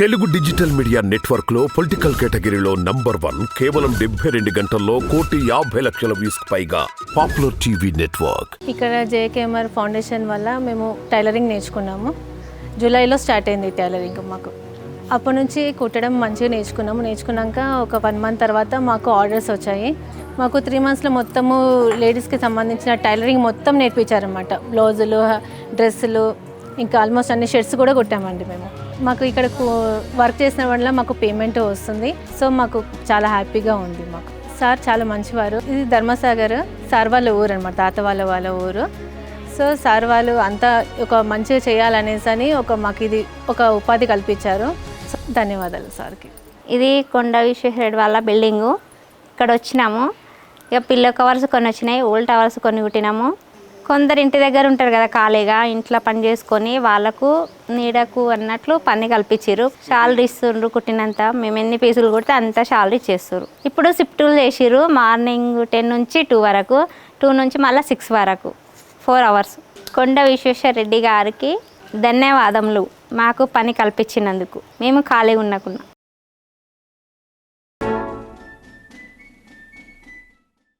Telugu digital media network లో political కేటగిరీలో #1 కేవలం 72 గంటల్లో 1,50,00,000 వ్యూస్ పైగా పాపులర్ టీవీ నెట్వర్క్. ఇక్కడ జేకేఎంఆర్ ఫౌండేషన్ వల్ల మేము టైలరింగ్ నేర్చుకున్నాము. జూలైలో స్టార్ట్ అయింది టైలరింగ్ మాకు. అప్పటి నుంచి కుట్టడం మంచిగా నేర్చుకున్నాక ఒక 1 మంత్ తర్వాత మాకు ఆర్డర్స్ వచ్చాయి. మాకు 3 మంత్స్లో మొత్తము లేడీస్కి సంబంధించిన టైలరింగ్ మొత్తం నేర్పించారనమాట. బ్లౌజులు, డ్రెస్సులు, ఇంకా ఆల్మోస్ట్ అన్ని షర్ట్స్ కూడా కుట్టామండి మేము. మాకు ఇక్కడ వర్క్ చేసిన వల్ల మాకు పేమెంట్ వస్తుంది. సో మాకు చాలా హ్యాపీగా ఉంది. మాకు సార్ చాలా మంచివారు. ఇది ధర్మసాగర్ సార్ వాళ్ళ ఊరు అనమాట, తాత వాళ్ళ ఊరు. సో సార్ వాళ్ళు అంతా ఒక మంచిగా చేయాలనేసి మాకు ఇది ఒక ఉపాధి కల్పించారు. సో ధన్యవాదాలు సార్కి. ఇది కొండ విశ్వేశ్వరుడు వాళ్ళ బిల్డింగు. ఇక్కడ వచ్చినాము. ఇక పిల్లో కవర్స్ కొన్ని వచ్చినాయి, ఓల్డ్ టవర్స్ కొన్ని కుట్టినాము. కొందరు ఇంటి దగ్గర ఉంటారు కదా ఖాళీగా, ఇంట్లో పని చేసుకొని వాళ్ళకు నీడకు అన్నట్లు పని కల్పించారు. శాలరీ ఇస్తుండ్రు, కుట్టినంత మేము ఎన్ని పీసులు కుడితే అంత శాలరీ ఇచ్చేస్తారు. ఇప్పుడు షిఫ్టులు చేసిర్రు. మార్నింగ్ 10 నుంచి 2 వరకు, 2 నుంచి మళ్ళీ 6 వరకు 4 అవర్స్. కొండ విశ్వేశ్వర రెడ్డి గారికి ధన్యవాదములు మాకు పని కల్పించినందుకు. మేము ఖాళీగా ఉండకుండా.